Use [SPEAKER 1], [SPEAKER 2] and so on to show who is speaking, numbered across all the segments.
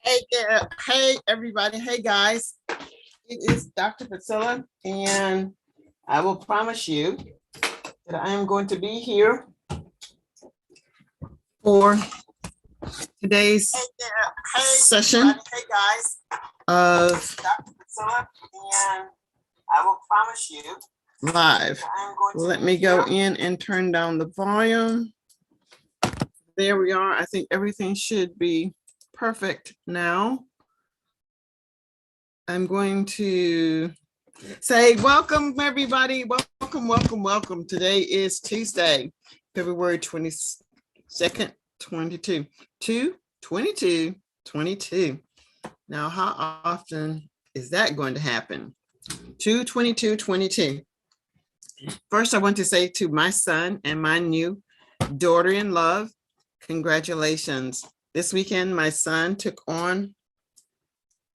[SPEAKER 1] Hey there. Hey everybody. Hey guys. It is Dr. Priscilla, and I will promise you that I am going to be here for today's session of Dr. Priscilla, and I will promise you live. Let me go in and turn down the volume. There we are. I think everything should be perfect now. I'm going to say welcome, everybody. Welcome. Today is Tuesday, February 22nd, 22. Now, how often is that going to happen? 2/22/22. First, I want to say to my son and my new daughter-in-law, congratulations. This weekend, my son took on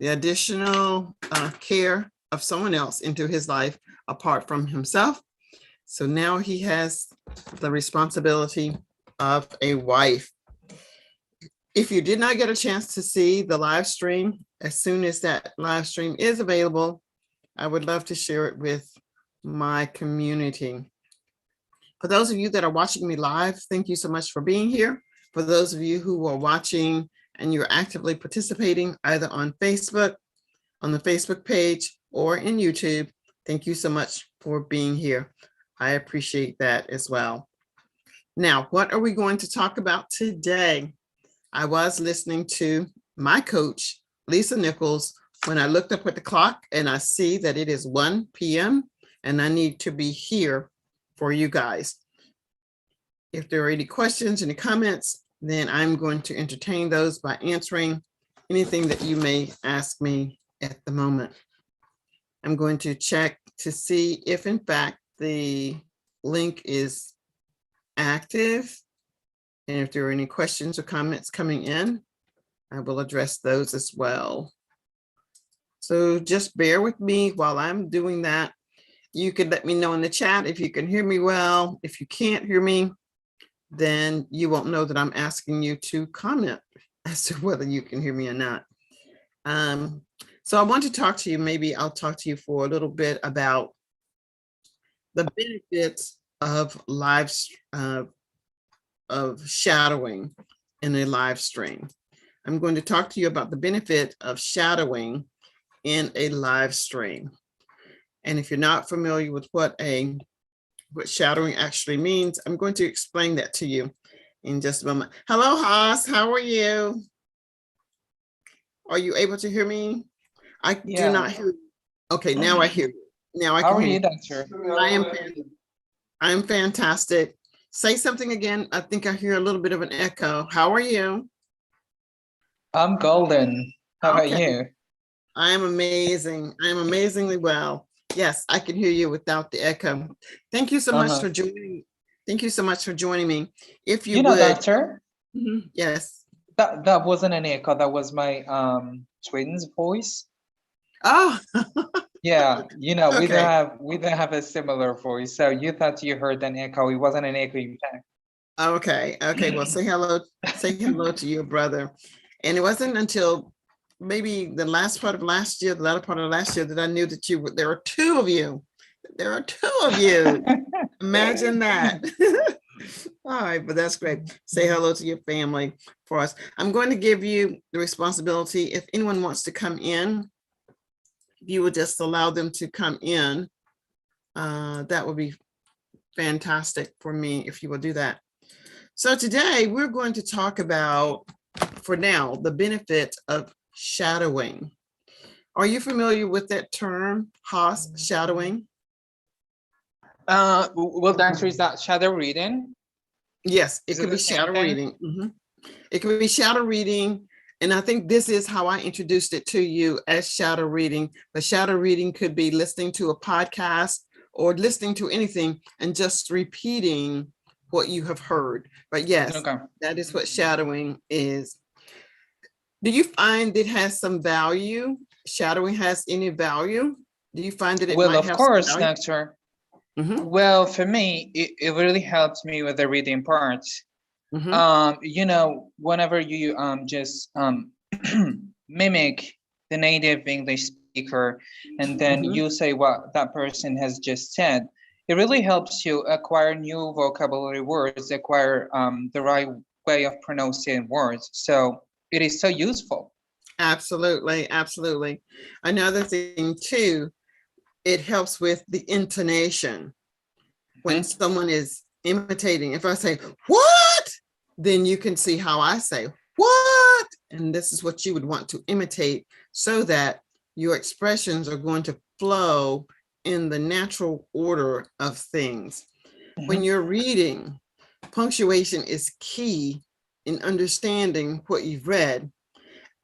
[SPEAKER 1] the additional care of someone else into his life apart from himself. So now he has the responsibility of a wife. If you did not get a chance to see the live stream, as soon as that live stream is available, I would love to share it with my community. For those of you that are watching me live, thank you so much for being here. For those of you who are watching and you're actively participating either on Facebook, on the Facebook page, or in YouTube, thank you so much for being here. I appreciate that as well. Now, what are we going to talk about today? I was listening to my coach, Lisa Nichols, when I looked up at the clock and I see that it is 1 p.m. and I need to be here for you guys. If there are any questions, any comments, then I'm going to entertain those by answering anything that you may ask me at the moment. I'm going to check to see if in fact the link is active. And if there are any questions or comments coming in, I will address those as well. So just bear with me while I'm doing that. You can let me know in the chat if you can hear me well. If you can't hear me, then you won't know that I'm asking you to comment as to whether you can hear me or not. So I want to talk to you, maybe I'll talk to you for a little bit about the benefits of of shadowing in a live stream. I'm going to talk to you about the benefit of shadowing in a live stream. And if you're not familiar with what shadowing actually means, I'm going to explain that to you in just a moment. Hello, Haas, how are you? Are you able to hear me? I do not hear you. Okay, now I hear you. Now I can hear you. How are you, Doctor? I am fantastic. Say something again. I think I hear a little bit of an echo. How are you?
[SPEAKER 2] I'm golden. How about you?
[SPEAKER 1] I am amazing. I am amazingly well. Yes, I can hear you without the echo. Thank you so much for joining. Thank you so much for joining me. If you would,
[SPEAKER 2] Doctor.
[SPEAKER 1] Yes.
[SPEAKER 2] That wasn't an echo. That was my twin's voice.
[SPEAKER 1] Oh.
[SPEAKER 2] Yeah. Okay. we don't have a similar voice. So you thought you heard an echo. It wasn't an echo, in fact.
[SPEAKER 1] Okay. Well, say hello to your brother. And it wasn't until maybe the latter part of last year, that I knew that there are two of you. There are two of you. Imagine that. All right, but that's great. Say hello to your family for us. I'm going to give you the responsibility. If anyone wants to come in, if you would just allow them to come in, that would be fantastic for me if you will do that. So today we're going to talk about, for now, the benefit of shadowing. Are you familiar with that term, Haas, shadowing?
[SPEAKER 2] Well, the answer is that shadow reading.
[SPEAKER 1] Yes, it could be shadow reading. It could be shadow reading. And I think this is how I introduced it to you as shadow reading. But shadow reading could be listening to a podcast or listening to anything and just repeating what you have heard. But yes, that is what shadowing is. Do you find it has some value? Shadowing has any value? Do you find that it might have some value?
[SPEAKER 2] Well, of course, Doctor. Well, for me, it really helps me with the reading part. Whenever you just mimic the native English speaker, and then you say what that person has just said, it really helps you acquire new vocabulary words, acquire the right way of pronouncing words. So it is so useful.
[SPEAKER 1] Absolutely, absolutely. Another thing too, it helps with the intonation. When someone is imitating, if I say, what? Then you can see how I say, what? And this is what you would want to imitate so that your expressions are going to flow in the natural order of things. When you're reading, punctuation is key in understanding what you've read.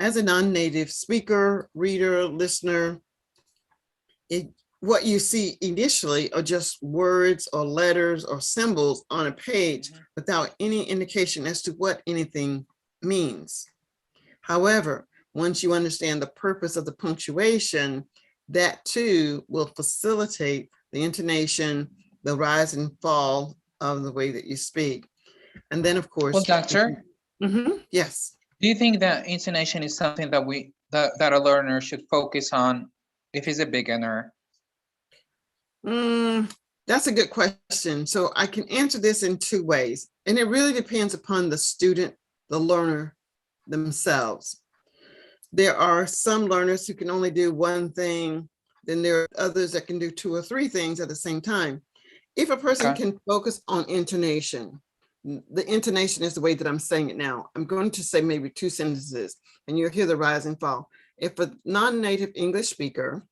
[SPEAKER 1] As a non-native speaker, reader, listener, what you see initially are just words or letters or symbols on a page without any indication as to what anything means. However, once you understand the purpose of the punctuation, that too will facilitate the intonation, the rise and fall of the way that you speak. And then of course,
[SPEAKER 2] well, doctor,
[SPEAKER 1] yes.
[SPEAKER 2] Do you think that intonation is something that that a learner should focus on if he's a beginner?
[SPEAKER 1] That's a good question. So I can answer this in two ways, and it really depends upon the student, the learner themselves. There are some learners who can only do one thing, then there are others that can do two or three things at the same time. If a person can focus on intonation, the intonation is the way that I'm saying it now. I'm going to say maybe two sentences and you'll hear the rise and fall. If a non-native English speaker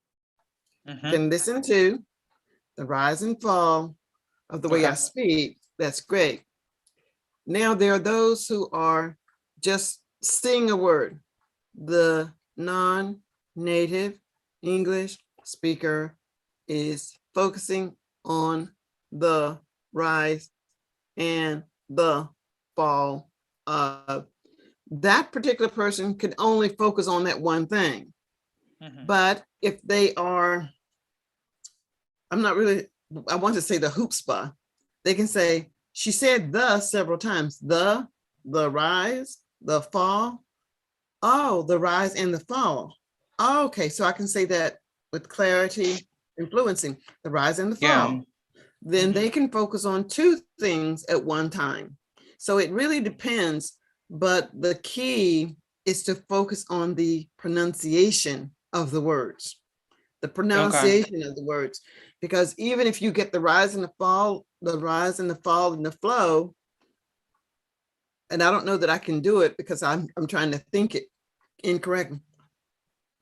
[SPEAKER 1] can listen to the rise and fall of the way I speak, that's great. Now there are those who are just saying a word. The non-native English speaker is focusing on the rise and the fall of that particular person could only focus on that one thing. But if they are, I want to say the hoopspa, they can say, she said the several times, the rise, the fall. Oh, the rise and the fall. Oh, okay, so I can say that with clarity, influencing the rise and the fall. Then they can focus on two things at one time. So it really depends, but the key is to focus on the pronunciation of the words, the pronunciation of the words, because even if you get the rise and the fall, the rise and the fall and the flow, and I don't know that I can do it because I'm trying to think it incorrectly.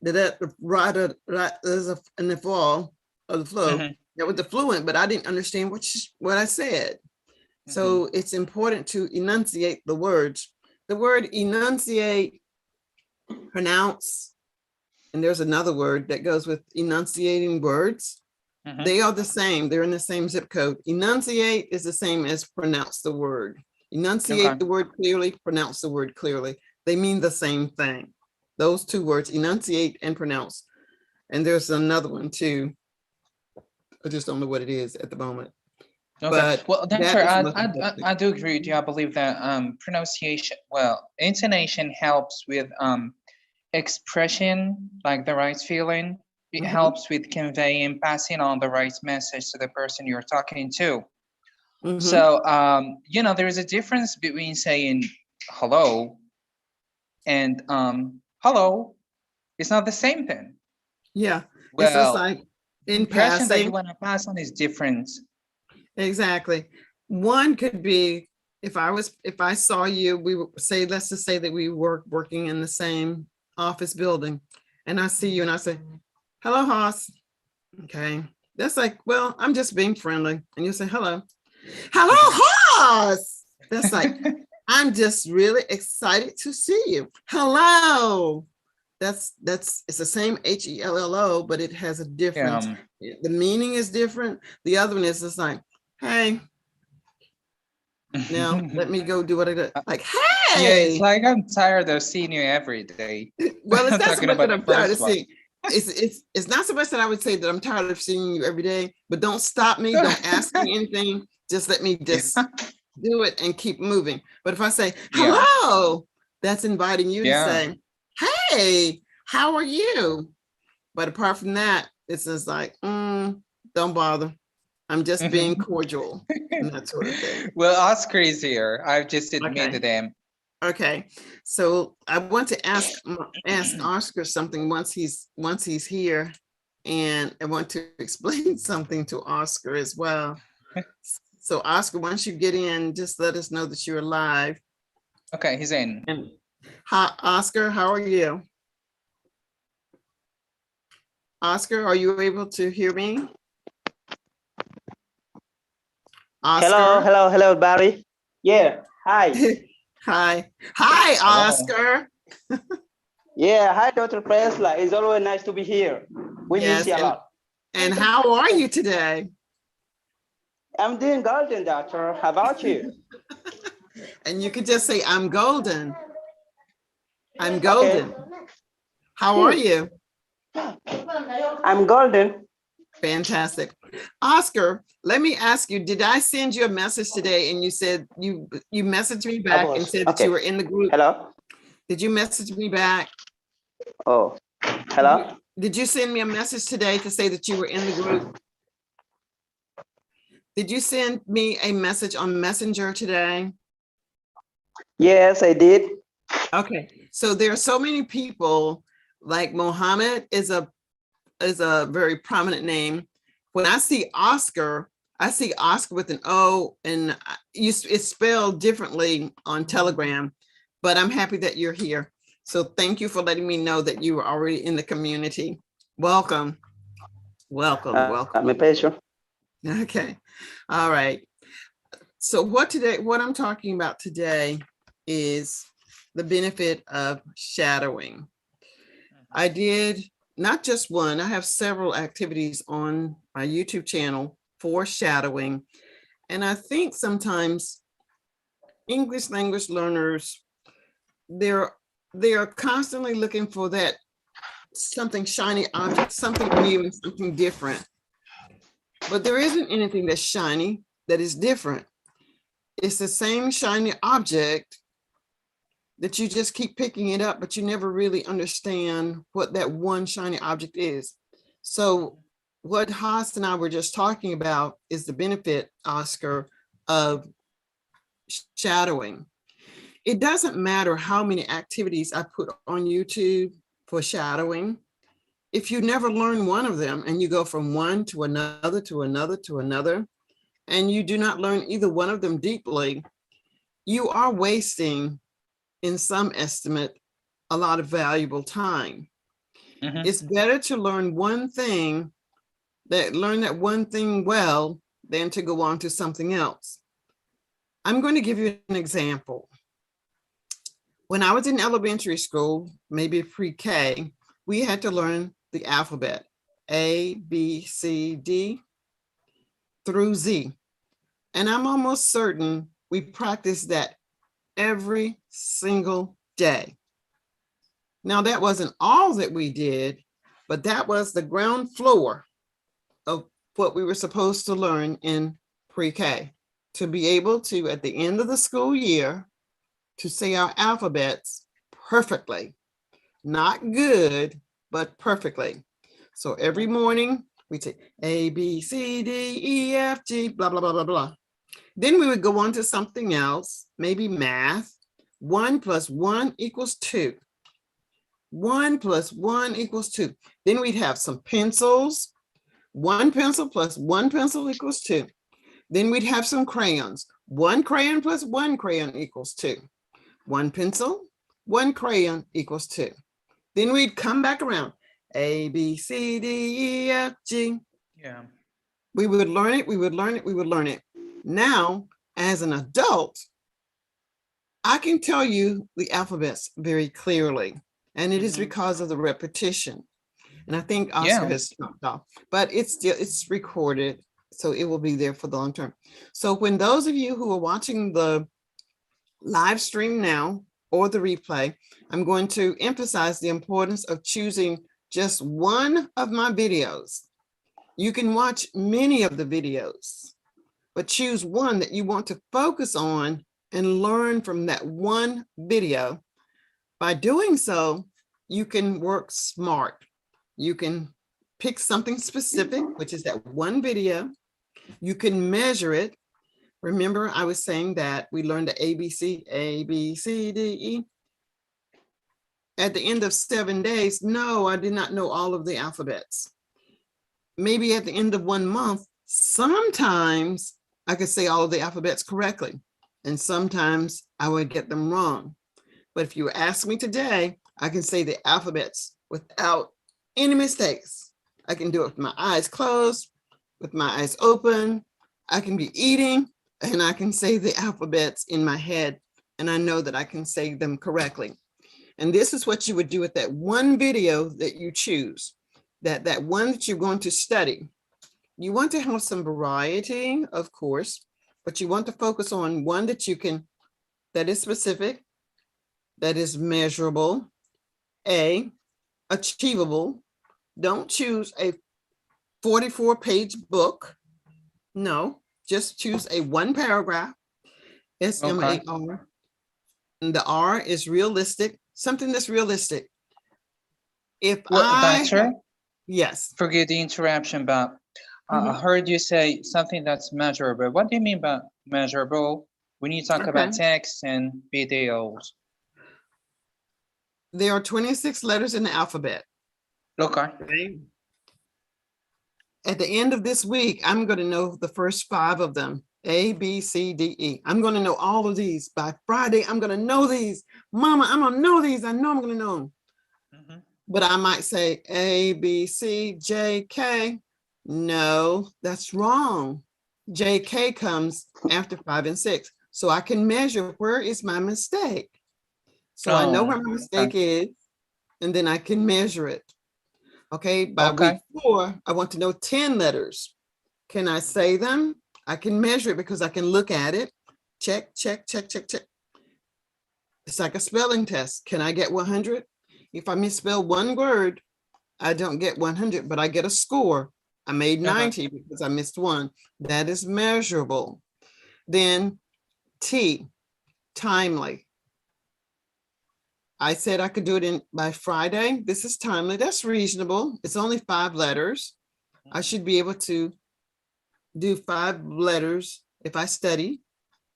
[SPEAKER 1] That right in the fall of the flow, that was the fluent, but I didn't understand what I said. So it's important to enunciate the words. The word enunciate, pronounce, and there's another word that goes with enunciating words. They are the same. They're in the same zip code. Enunciate is the same as pronounce the word. Enunciate the word clearly, pronounce the word clearly. They mean the same thing. Those two words, enunciate and pronounce. And there's another one too. I just don't know what it is at the moment. But
[SPEAKER 2] well, doctor, I do agree with you. I believe that pronunciation, well, intonation helps with expression, like the right feeling. It helps with conveying, passing on the right message to the person you're talking to. So, there is a difference between saying hello and hello. It's not the same thing.
[SPEAKER 1] Yeah.
[SPEAKER 2] Well,
[SPEAKER 1] it's just like
[SPEAKER 2] the impression that you want to pass on is different.
[SPEAKER 1] Exactly. One could be if I saw you, we would say, let's just say that we were working in the same office building, and I see you and I say, hello, Haas. Okay. That's like, well, I'm just being friendly. And you say, hello, Haas. That's like, I'm just really excited to see you. Hello. It's the same HELLO, but it has a difference. The meaning is different. The other one is just like, hey, now let me go do what I do. Like, hey.
[SPEAKER 2] Yeah, it's like, I'm tired of seeing you every day.
[SPEAKER 1] Well, it's not so much that I'm tired of seeing. It's not so much that I would say that I'm tired of seeing you every day, but don't stop me. Don't ask me anything. Just let me just do it and keep moving. But if I say, hello, that's inviting you to say, hey, how are you? But apart from that, it's just like, don't bother. I'm just being cordial and that sort of thing.
[SPEAKER 2] Well, Oscar is here. I've just admitted him.
[SPEAKER 1] Okay, so I want to ask Oscar something once he's here, and I want to explain something to Oscar as well. So Oscar, once you get in, just let us know that you're live.
[SPEAKER 2] Okay, he's in.
[SPEAKER 1] And hi, Oscar, how are you? Oscar, are you able to hear me? Oscar?
[SPEAKER 3] Hello, Barry. Yeah, hi.
[SPEAKER 1] Hi,
[SPEAKER 2] Hello.
[SPEAKER 1] Oscar.
[SPEAKER 3] Yeah, hi, Dr. Presla. It's always nice to be here. We miss you a lot.
[SPEAKER 1] And how are you today?
[SPEAKER 3] I'm doing golden, doctor. How about you?
[SPEAKER 1] And you could just say, I'm golden. I'm golden. Okay. How are you?
[SPEAKER 3] I'm golden.
[SPEAKER 1] Fantastic. Oscar, let me ask you, did I send you a message today and you said you messaged me back and said that you were in the group?
[SPEAKER 3] Hello?
[SPEAKER 1] Did you message me back?
[SPEAKER 3] Oh, hello?
[SPEAKER 1] Did you send me a message today to say that you were in the group? Did you send me a message on Messenger today?
[SPEAKER 3] Yes, I did.
[SPEAKER 1] Okay, so there are so many people, like Mohammed is a very prominent name. When I see Oscar with an O, and it's spelled differently on Telegram, but I'm happy that you're here. So thank you for letting me know that you were already in the community. Welcome. Welcome.
[SPEAKER 3] My pleasure.
[SPEAKER 1] Okay. All right. So what I'm talking about today is the benefit of shadowing. I did not just one, I have several activities on my YouTube channel for shadowing. And I think sometimes English language learners, they are constantly looking for that something shiny object, something new and something different. But there isn't anything that's shiny that is different. It's the same shiny object that you just keep picking it up, but you never really understand what that one shiny object is. So what Haas and I were just talking about is the benefit, Oscar, of shadowing. It doesn't matter how many activities I put on YouTube for shadowing. If you never learn one of them and you go from one to another, to another, to another, and you do not learn either one of them deeply, you are wasting, in some estimate, a lot of valuable time. It's better to learn one thing, learn that one thing well, than to go on to something else. I'm going to give you an example. When I was in elementary school, maybe pre-K, we had to learn the alphabet, A, B, C, D, through Z. And I'm almost certain we practiced that every single day. Now, that wasn't all that we did, but that was the ground floor of what we were supposed to learn in pre-K, to be able to, at the end of the school year, to say our alphabets perfectly, not good, but perfectly. So every morning we say A, B, C, D, E, F, G, blah, blah, blah, blah, blah. Then we would go on to something else, maybe math. 1 + 1 = 2. 1 + 1 = 2. Then we'd have some pencils. 1 pencil + 1 pencil = 2. Then we'd have some crayons. 1 crayon + 1 crayon = 2. 1 pencil, 1 crayon = 2. Then we'd come back around. A, B, C, D, E, F, G.
[SPEAKER 2] Yeah.
[SPEAKER 1] We would learn it, we would learn it, we would learn it. Now, as an adult, I can tell you the alphabets very clearly, and it is because of the repetition. And I think Oscar has jumped off, but it's recorded, so it will be there for the long term. So when those of you who are watching the live stream now or the replay, I'm going to emphasize the importance of choosing just one of my videos. You can watch many of the videos, but choose one that you want to focus on and learn from that one video. By doing so, you can work smart. You can pick something specific, which is that one video. You can measure it. Remember, I was saying that we learned the ABC, A, B, C, D, E. At the end of 7 days, no, I did not know all of the alphabets. Maybe at the end of 1 month, sometimes I could say all of the alphabets correctly, and sometimes I would get them wrong. But if you ask me today, I can say the alphabets without any mistakes. I can do it with my eyes closed, with my eyes open. I can be eating and I can say the alphabets in my head, and I know that I can say them correctly. And this is what you would do with that one video that you choose, that one that you're going to study. You want to have some variety, of course, but you want to focus on one that you can, that is specific, that is measurable, achievable. Don't choose a 44-page book. No, just choose a 1 paragraph, SMAR. And the R is realistic, something that's realistic. If
[SPEAKER 2] Doctor?
[SPEAKER 1] Yes.
[SPEAKER 2] Forgive the interruption, but I heard you say something that's measurable. What do you mean by measurable when you talk about text and videos?
[SPEAKER 1] There are 26 letters in the alphabet.
[SPEAKER 2] Okay.
[SPEAKER 1] At the end of this week, I'm going to know the first 5 of them. A, B, C, D, E. I'm going to know all of these. By Friday, I'm going to know these. Mama, I'm going to know these. I know I'm going to know them. But I might say A, B, C, J, K. No, that's wrong. J, K comes after 5 and 6. So I can measure where is my mistake. So I know where my mistake is, and then I can measure it. Okay, by week 4, I want to know 10 letters. Can I say them? I can measure it because I can look at it. Check, check, check, check, check. It's like a spelling test. Can I get 100? If I misspell one word, I don't get 100, but I get a score. I made 90 because I missed one. That is measurable. Then T, timely. I said I could do it by Friday. This is timely. That's reasonable. It's only 5 letters. I should be able to do 5 letters if I study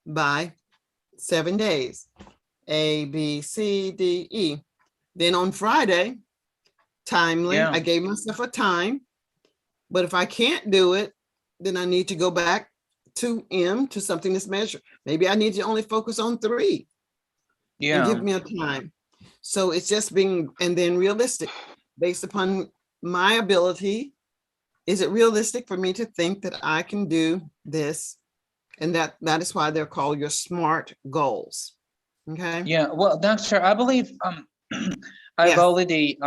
[SPEAKER 1] by 7 days. A, B, C, D, E. Then on Friday, timely. I gave myself a time. But if I can't do it, then I need to go back to M, to something that's measured. Maybe I need to only focus on 3 and give me a time. So it's just being, and then realistic, based upon my ability. Is it realistic for me to think that I can do this? And that is why they're called your SMART goals. Okay.
[SPEAKER 2] Yeah, well, Doctor, I believe I've already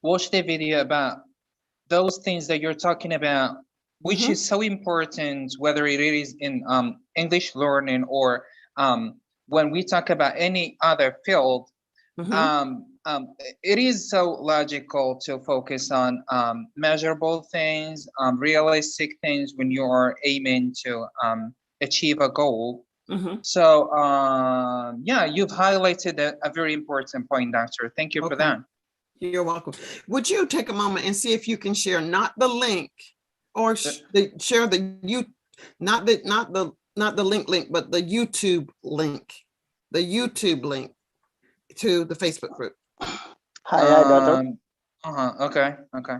[SPEAKER 2] watched the video about those things that you're talking about, which is so important, whether it is in English learning or when we talk about any other field. It is so logical to focus on measurable things, realistic things when you are aiming to achieve a goal. So yeah, you've highlighted a very important point, Doctor. Thank you for that.
[SPEAKER 1] You're welcome. Would you take a moment and see if you can share not the link or share the not the link, but the YouTube link, to the Facebook group.
[SPEAKER 3] Hi, Doctor.
[SPEAKER 2] Okay.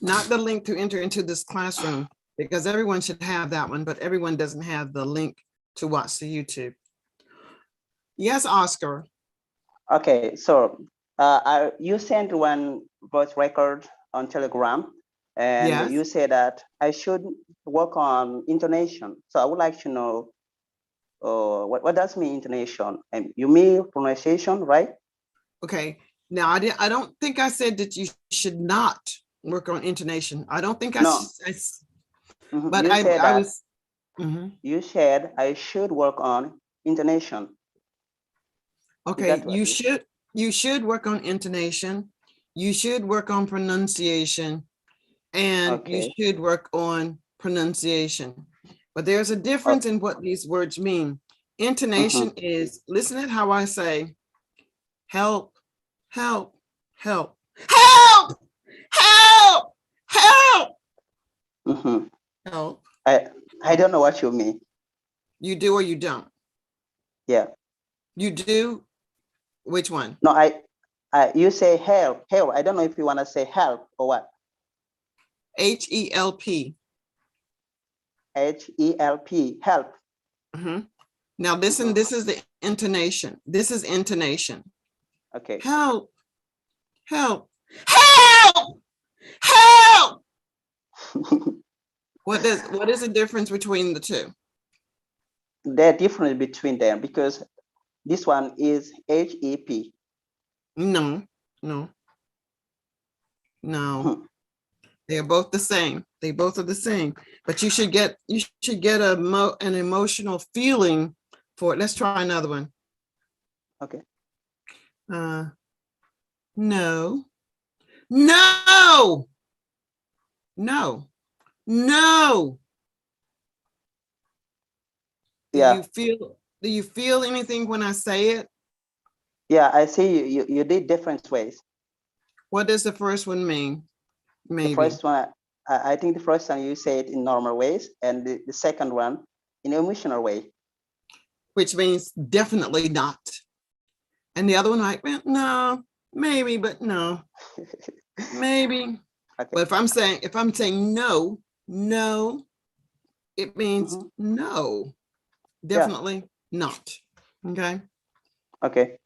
[SPEAKER 1] Not the link to enter into this classroom, because everyone should have that one, but everyone doesn't have the link to watch the YouTube. Yes, Oscar.
[SPEAKER 3] Okay, so you sent one voice record on Telegram, and you said that I should work on intonation. So I would like to know what does mean intonation? And you mean pronunciation, right?
[SPEAKER 1] Okay. Now I don't think I said that you should not work on intonation. I don't think but
[SPEAKER 3] you said I should work on intonation.
[SPEAKER 1] Okay, you should work on intonation. You should work on pronunciation, and you should work on pronunciation. But there's a difference in what these words mean. Intonation is, listen at how I say, help, help, help, help, help, help,
[SPEAKER 3] Mm-hmm.
[SPEAKER 1] help.
[SPEAKER 3] I don't know what you mean.
[SPEAKER 1] You do or you don't?
[SPEAKER 3] Yeah.
[SPEAKER 1] You do? Which one?
[SPEAKER 3] No, you say help, help. I don't know if you want to say help or what.
[SPEAKER 1] H-E-L-P.
[SPEAKER 3] H-E-L-P, help.
[SPEAKER 1] Now listen, this is the intonation. This is intonation.
[SPEAKER 3] Okay.
[SPEAKER 1] Help, help, help, help. What is the difference between the two?
[SPEAKER 3] The difference between them because this one is H-E-P.
[SPEAKER 1] No, no, no. They're both the same. They both are the same. But you should get an emotional feeling for it. Let's try another one.
[SPEAKER 3] Okay.
[SPEAKER 1] No, no, no, no.
[SPEAKER 3] Yeah.
[SPEAKER 1] Do you feel anything when I say it?
[SPEAKER 3] Yeah, I see you did different ways.
[SPEAKER 1] What does the first one mean? Maybe.
[SPEAKER 3] The first one, I think the first one you say it in normal ways, and the second one in emotional way.
[SPEAKER 1] Which means definitely not. And the other one, like, well, no, maybe, but no, maybe.
[SPEAKER 3] Okay.
[SPEAKER 1] But if I'm saying no, no, it means no, definitely not. Okay.
[SPEAKER 3] Okay.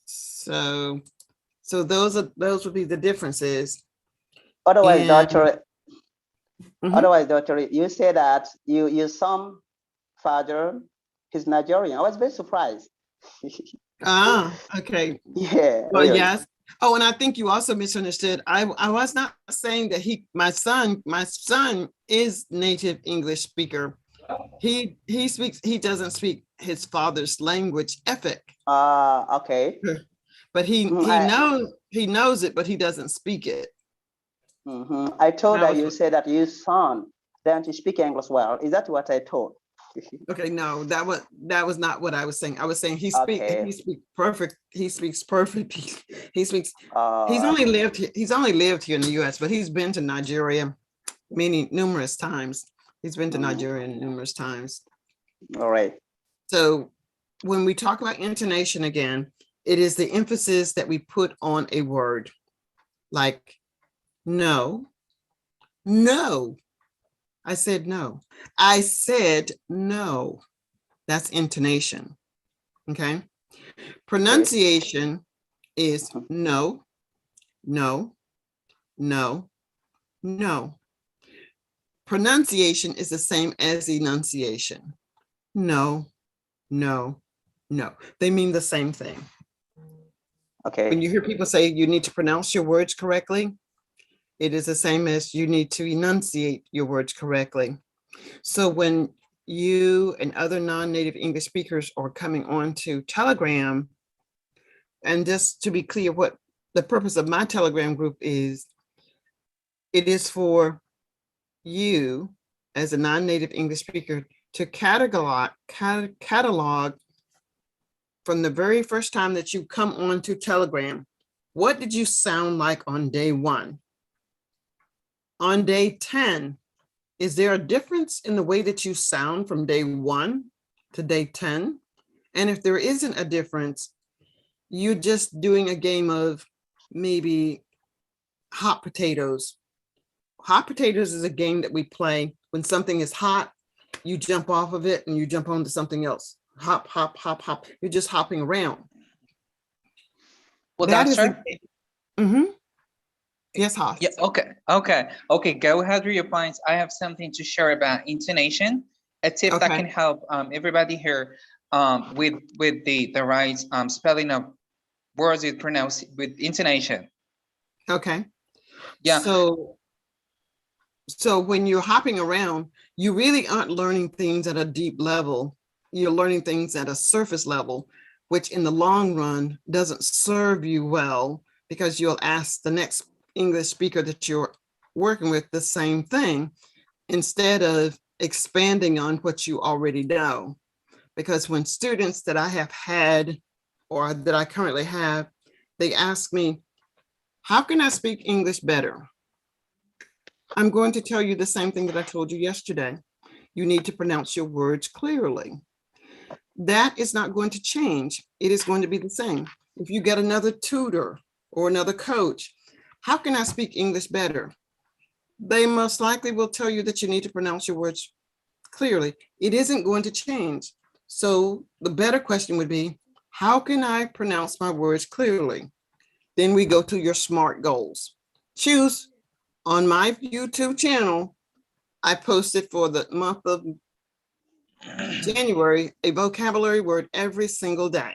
[SPEAKER 1] So those would be the differences.
[SPEAKER 3] Otherwise,
[SPEAKER 1] And,
[SPEAKER 3] doctor, you say that your son father is Nigerian. I was very surprised.
[SPEAKER 1] okay.
[SPEAKER 3] Yeah.
[SPEAKER 1] Well,
[SPEAKER 3] Really.
[SPEAKER 1] yes. Oh, and I think you also misunderstood. I was not saying that my son is native English speaker. He doesn't speak his father's language, Efik.
[SPEAKER 3] Okay.
[SPEAKER 1] But he knows it, but he doesn't speak it.
[SPEAKER 3] I told that you said that your son doesn't speak English well. Is that what I told?
[SPEAKER 1] Okay, no, that was not what I was saying. I was saying he speaks perfect. He speaks perfectly. He speaks. He's only lived here in the U.S., but he's been to Nigeria numerous times. He's been to Nigeria numerous times.
[SPEAKER 3] All right.
[SPEAKER 1] So when we talk about intonation again, it is the emphasis that we put on a word, like no, no. I said no. I said no. That's intonation. Okay. Pronunciation is no, no, no, no. Pronunciation is the same as enunciation. No, no, no. They mean the same thing.
[SPEAKER 3] Okay.
[SPEAKER 1] When you hear people say you need to pronounce your words correctly, it is the same as you need to enunciate your words correctly. So when you and other non-native English speakers are coming on to Telegram, and just to be clear what the purpose of my Telegram group is, it is for you as a non-native English speaker to catalog from the very first time that you come on to Telegram. What did you sound like on day 1? On day 10, is there a difference in the way that you sound from day 1 to day 10? And if there isn't a difference, you're just doing a game of maybe hot potatoes. Hot potatoes is a game that we play when something is hot, you jump off of it and you jump onto something else. Hop, hop, hop, hop. You're just hopping around.
[SPEAKER 2] Well, that's true.
[SPEAKER 1] Yes, Haas.
[SPEAKER 2] Yeah. Okay. Go ahead with your points. I have something to share about intonation. A tip that can help everybody here with the right spelling of words with intonation.
[SPEAKER 1] Okay.
[SPEAKER 2] Yeah.
[SPEAKER 1] So when you're hopping around, you really aren't learning things at a deep level. You're learning things at a surface level, which in the long run doesn't serve you well, because you'll ask the next English speaker that you're working with the same thing instead of expanding on what you already know. Because when students that I have had or that I currently have they ask me, how can I speak English better? I'm going to tell you the same thing that I told you yesterday. You need to pronounce your words clearly. That is not going to change. It is going to be the same. If you get another tutor or another coach, how can I speak English better? They most likely will tell you that you need to pronounce your words clearly. It isn't going to change. So the better question would be, how can I pronounce my words clearly? Then we go to your SMART goals. Choose. On my YouTube channel, I posted for the month of January a vocabulary word every single day.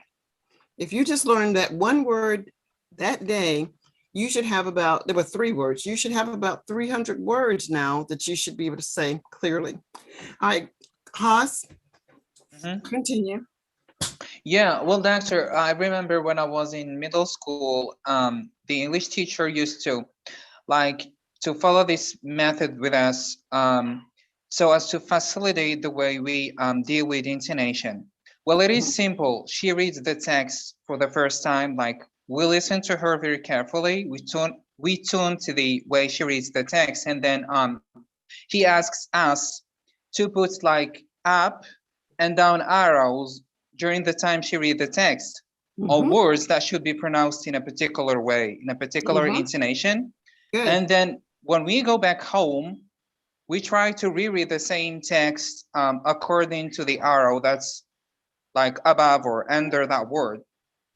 [SPEAKER 1] If you just learned that one word that day, you should have about, there were 3 words, you should have about 300 words now that you should be able to say clearly. All right, Haas, continue.
[SPEAKER 2] Yeah, well, doctor, I remember when I was in middle school, the English teacher used to like to follow this method with us, so as to facilitate the way we deal with intonation. Well, it is simple. She reads the text for the first time, like we listen to her very carefully. We tune to the way she reads the text, and then he asks us to put like up and down arrows during the time she read the text, or words that should be pronounced in a particular way, in a particular intonation.
[SPEAKER 1] Good.
[SPEAKER 2] And then when we go back home, we try to reread the same text according to the arrow that's like above or under that word.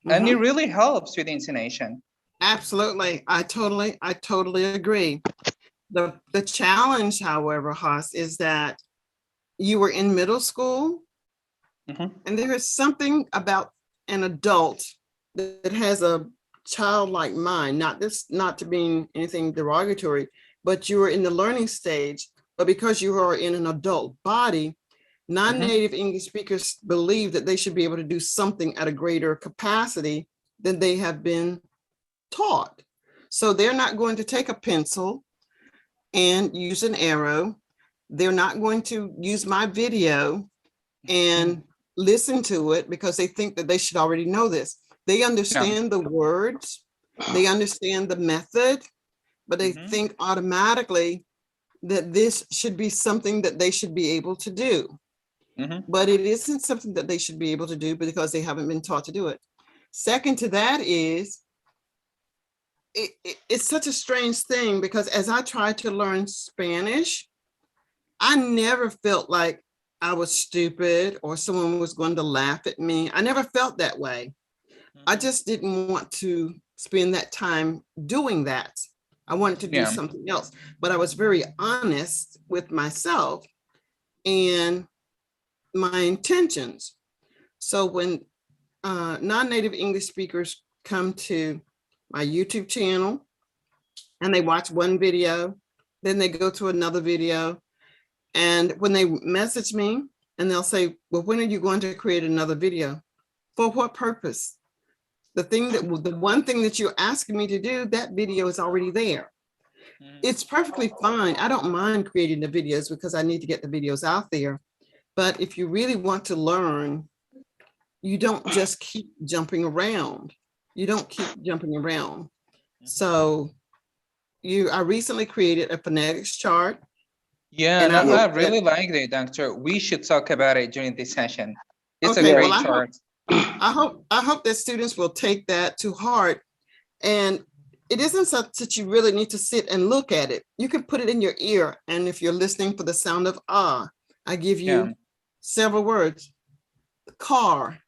[SPEAKER 2] And it really helps with intonation.
[SPEAKER 1] Absolutely. I totally agree. The challenge, however, Haas, is that you were in middle school, and there is something about an adult that has a childlike mind, not to mean anything derogatory, but you were in the learning stage, but because you are in an adult body, non-native English speakers believe that they should be able to do something at a greater capacity than they have been taught. So they're not going to take a pencil and use an arrow. They're not going to use my video and listen to it because they think that they should already know this. They understand the words, they understand the method, but they think automatically that this should be something that they should be able to do. But it isn't something that they should be able to do because they haven't been taught to do it. Second to that is, it's such a strange thing because as I tried to learn Spanish, I never felt like I was stupid or someone was going to laugh at me. I never felt that way. I just didn't want to spend that time doing that. I wanted to do something else, but I was very honest with myself and my intentions. So when non-native English speakers come to my YouTube channel and they watch one video, then they go to another video. And when they message me and they'll say, well, when are you going to create another video? For what purpose? The one thing that you're asking me to do, that video is already there. It's perfectly fine. I don't mind creating the videos because I need to get the videos out there. But if you really want to learn, you don't just keep jumping around. You don't keep jumping around. So I recently created a phonetics chart.
[SPEAKER 2] Yeah, and I really like it, Doctor. We should talk about it during this session. It's a great chart.
[SPEAKER 1] I hope that students will take that to heart. And it isn't such that you really need to sit and look at it. You can put it in your ear. And if you're listening for the sound of I give you several words: car,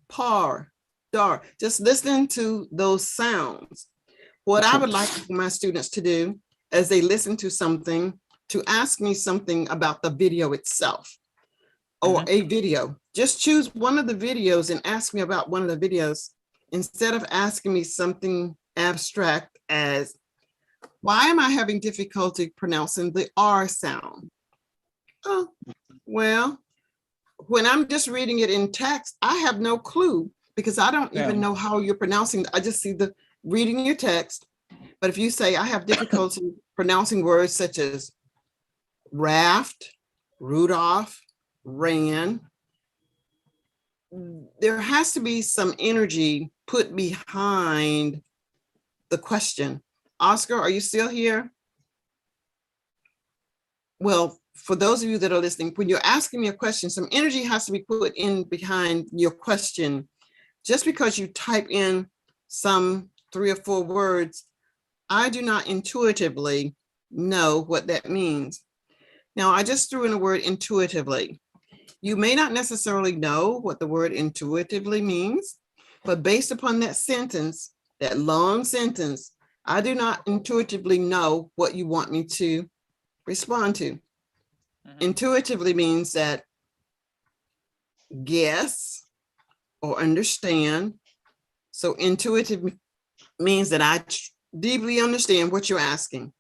[SPEAKER 1] par, dar. Just listening to those sounds. What I would like for my students to do as they listen to something, to ask me something about the video itself or a video. Just choose one of the videos and ask me about one of the videos instead of asking me something abstract as, why am I having difficulty pronouncing the R sound? Oh, well, when I'm just reading it in text, I have no clue because I don't even know how you're pronouncing. I just see the reading your text. But if you say, I have difficulty pronouncing words such as raft, Rudolph, ran, there has to be some energy put behind the question. Oscar, are you still here? Well, for those of you that are listening, when you're asking me a question, some energy has to be put in behind your question. Just because you type in some 3 or 4 words, I do not intuitively know what that means. Now, I just threw in the word intuitively. You may not necessarily know what the word intuitively means, but based upon that sentence, that long sentence, I do not intuitively know what you want me to respond to. Intuitively means that guess or understand. So intuitive means that I deeply understand what you're asking.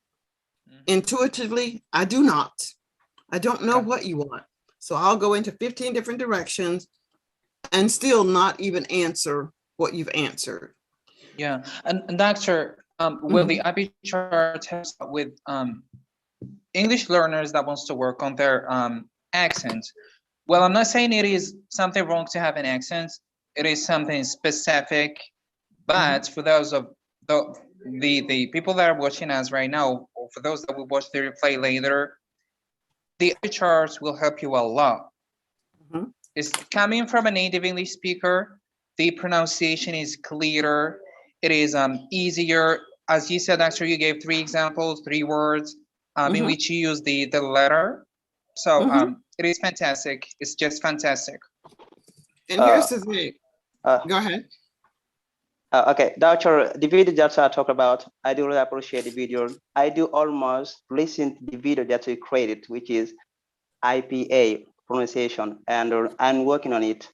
[SPEAKER 1] Intuitively, I do not. I don't know what you want. So I'll go into 15 different directions and still not even answer what you've answered.
[SPEAKER 2] Yeah, and Doctor, will the IP chart help with English learners that wants to work on their accent? Well, I'm not saying it is something wrong to have an accent. It is something specific, but for those of the people that are watching us right now, or for those that will watch the replay later, the IP charts will help you a lot. It's coming from a native English speaker. The pronunciation is clearer. It is easier. As you said, actually, you gave 3 examples, 3 words in which you use the letter. So it is fantastic. It's just fantastic.
[SPEAKER 1] And here's the thing. Go ahead.
[SPEAKER 3] Okay, Doctor, the video that I talk about, I do really appreciate the video. I do almost listen to the video that you created, which is IPA pronunciation, and I'm working on it.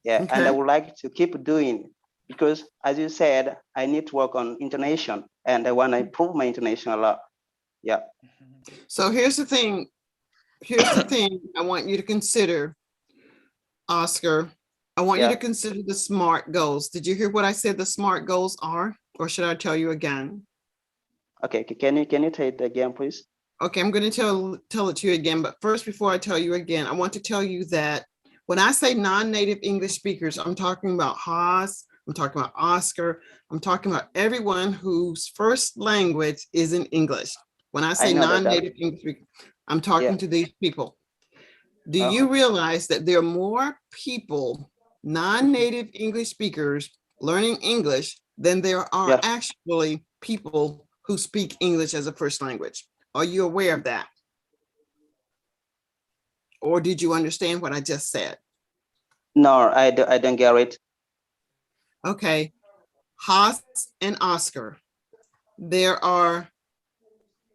[SPEAKER 3] Yeah,
[SPEAKER 1] Okay.
[SPEAKER 3] and I would like to keep doing, because as you said, I need to work on intonation, and I want to improve my intonation a lot. Yeah.
[SPEAKER 1] So here's the thing. Here's the thing I want you to consider, Oscar. I want you to consider the SMART goals. Did you hear what I said the SMART goals are, or should I tell you again?
[SPEAKER 3] Okay, can you tell it again, please?
[SPEAKER 1] Okay, I'm going to tell it to you again, but first, before I tell you again, I want to tell you that when I say non-native English speakers, I'm talking about Haas, I'm talking about Oscar, I'm talking about everyone whose first language isn't English. When I say non-native English speakers, I'm talking to these people. Do you realize that there are more people, non-native English speakers, learning English than there are actually people who speak English as a first language? Are you aware of that? Or did you understand what I just said?
[SPEAKER 3] No, I don't get it.
[SPEAKER 1] Okay. Haas and Oscar. There are,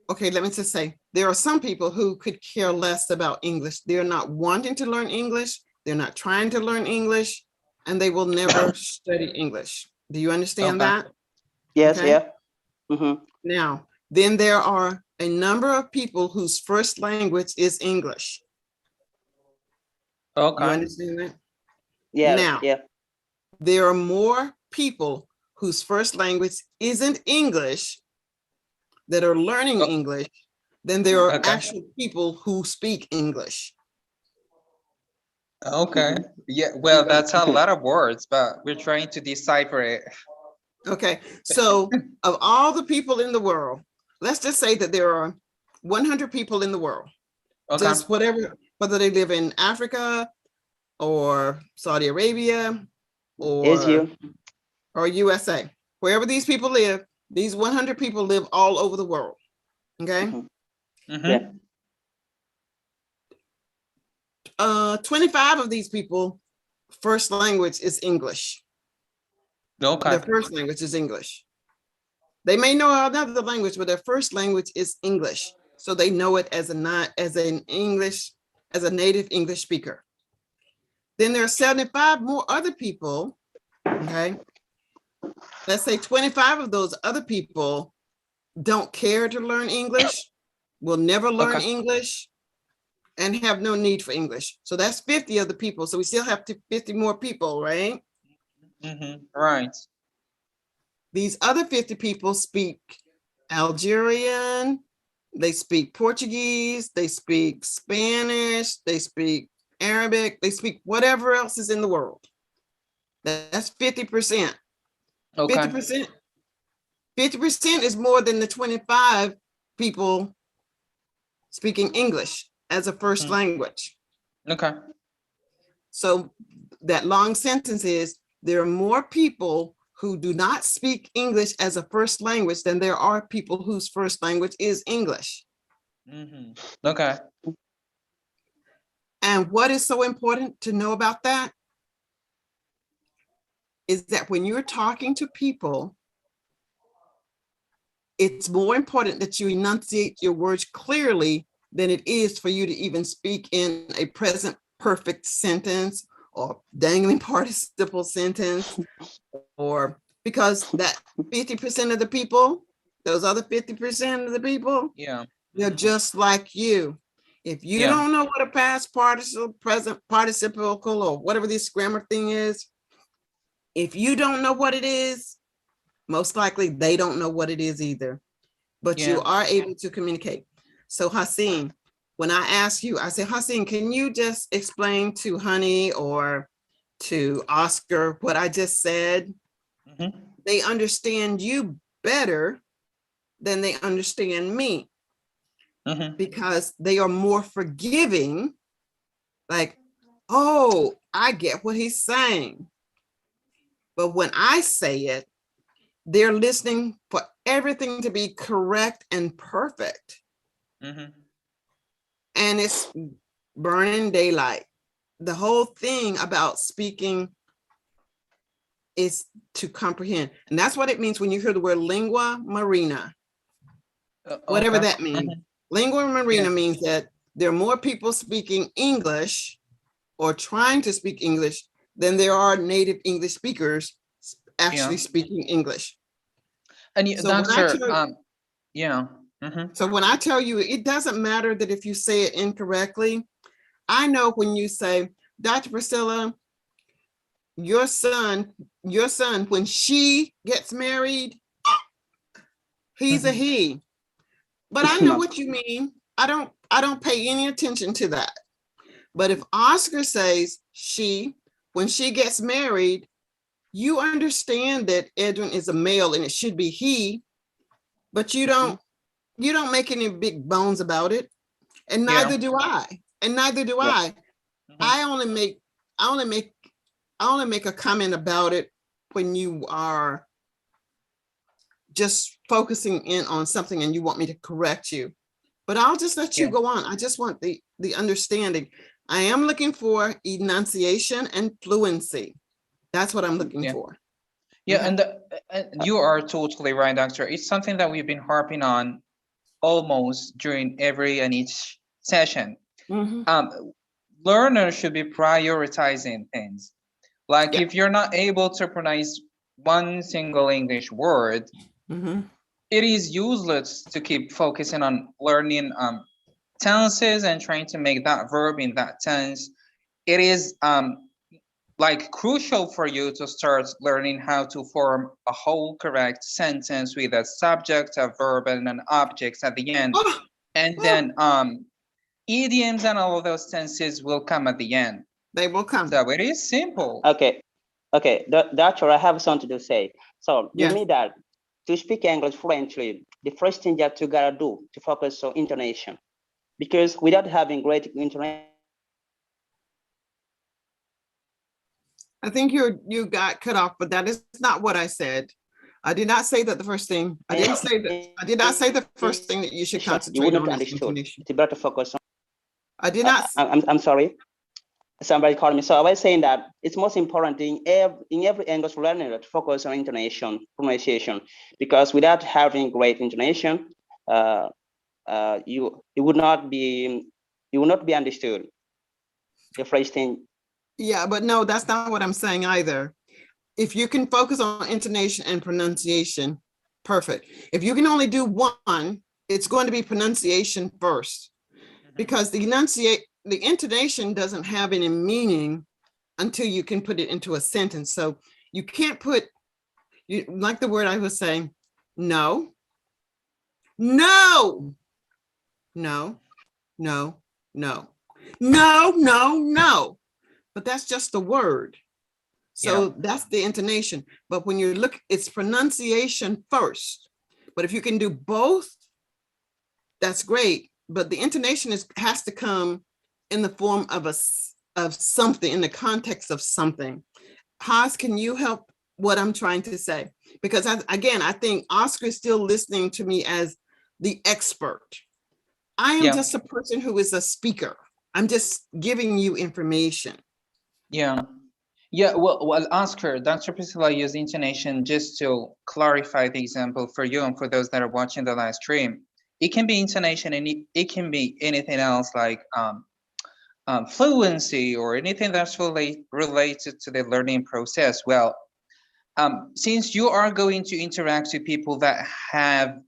[SPEAKER 1] okay, let me just say, there are some people who could care less about English. They're not wanting to learn English. They're not trying to learn English, and they will never study English. Do you understand that?
[SPEAKER 3] Yes, okay. Yeah.
[SPEAKER 1] Now, then there are a number of people whose first language is English.
[SPEAKER 2] Okay.
[SPEAKER 1] You understand that?
[SPEAKER 3] Yeah.
[SPEAKER 1] Now, there are more people whose first language isn't English that are learning English than there are actual people who speak English.
[SPEAKER 2] Okay. Yeah, well, that's a lot of words, but we're trying to decipher it.
[SPEAKER 1] Okay, so of all the people in the world, let's just say that there are 100 people in the world. Just whatever, whether they live in Africa or Saudi Arabia or USA, wherever these people live, these 100 people live all over the world. Okay. 25 of these people, first language is English. Their first language is English. They may know another language, but their first language is English. So they know it as a native English speaker. Then there are 75 more other people. Okay. Let's say 25 of those other people don't care to learn English, will never learn English, and have no need for English. So that's 50 of the people. So we still have 50 more people, right?
[SPEAKER 2] Right.
[SPEAKER 1] These other 50 people speak Algerian, they speak Portuguese, they speak Spanish, they speak Arabic, they speak whatever else is in the world. That's 50%.
[SPEAKER 2] Okay.
[SPEAKER 1] 50%. 50% is more than the 25 people speaking English as a first language.
[SPEAKER 2] Okay.
[SPEAKER 1] So that long sentence is, there are more people who do not speak English as a first language than there are people whose first language is English.
[SPEAKER 2] Okay.
[SPEAKER 1] And what is so important to know about that is that when you're talking to people, it's more important that you enunciate your words clearly than it is for you to even speak in a present perfect sentence or dangling participle sentence, or because that 50% of the people, those other 50% of the people,
[SPEAKER 2] Yeah.
[SPEAKER 1] they're just like you. If you don't know what a past participle, present participle, or whatever this grammar thing is, if you don't know what it is, most likely they don't know what it is either. But you are able to communicate. So Haseen, when I ask you, I say, Haseen, can you just explain to Honey or to Oscar what I just said? They understand you better than they understand me, because they are more forgiving. Like, oh, I get what he's saying. But when I say it, they're listening for everything to be correct and perfect. And it's burning daylight. The whole thing about speaking is to comprehend. And that's what it means when you hear the word lingua marina, whatever that means. Lingua marina means that there are more people speaking English or trying to speak English than there are native English speakers actually speaking English.
[SPEAKER 2] And
[SPEAKER 1] So
[SPEAKER 2] Doctor,
[SPEAKER 1] so when I tell you, it doesn't matter that if you say it incorrectly. I know when you say, Dr. Priscilla, your son, when she gets married, he's a he. But I know what you mean. I don't pay any attention to that. But if Oscar says she, when she gets married, you understand that Edwin is a male and it should be he, but you don't make any big bones about it. And neither do I. And neither do I. I only make a comment about it when you are just focusing in on something and you want me to correct you. But I'll just let you go on. I just want the understanding. I am looking for enunciation and fluency. That's what I'm looking for.
[SPEAKER 2] Yeah, and you are totally right, Doctor. It's something that we've been harping on almost during every and each session. Learners should be prioritizing things. Like if you're not able to pronounce one single English word, it is useless to keep focusing on learning tenses and trying to make that verb in that tense. It is like crucial for you to start learning how to form a whole correct sentence with a subject, a verb, and an object at the end. And then idioms and all of those tenses will come at the end.
[SPEAKER 1] They will come.
[SPEAKER 2] So it is simple.
[SPEAKER 3] Okay. Doctor, I have something to say. So you mean that to speak English fluently, the first thing that you gotta do to focus on intonation, because without having great intonation,
[SPEAKER 1] I think you got cut off, but that is not what I said. I did not say that the first thing. I didn't say that. I did not say the first thing that you should concentrate
[SPEAKER 3] you wouldn't
[SPEAKER 1] on is
[SPEAKER 3] understood.
[SPEAKER 1] intonation.
[SPEAKER 3] It's better to focus on.
[SPEAKER 1] I did not.
[SPEAKER 3] I'm sorry. Somebody called me. So I was saying that it's most important in every English learner to focus on intonation, pronunciation, because without having great intonation, you would not be understood. The first thing.
[SPEAKER 1] Yeah, but no, that's not what I'm saying either. If you can focus on intonation and pronunciation, perfect. If you can only do one, it's going to be pronunciation first, because the intonation doesn't have any meaning until you can put it into a sentence. So you can't put, like the word I was saying, no, no, no, no, no, no, no, no. But that's just a word. So that's the intonation. But when you look, it's pronunciation first. But if you can do both, that's great. But the intonation has to come in the form of something, in the context of something. Haas, can you help what I'm trying to say? Because I think Oscar is still listening to me as the expert. I am just a person who is a speaker. I'm just giving you information.
[SPEAKER 2] Yeah. Well, Oscar, Dr. Priscilla used intonation just to clarify the example for you and for those that are watching the live stream. It can be intonation and it can be anything else like fluency or anything that's related to the learning process. Well, since you are going to interact with people that have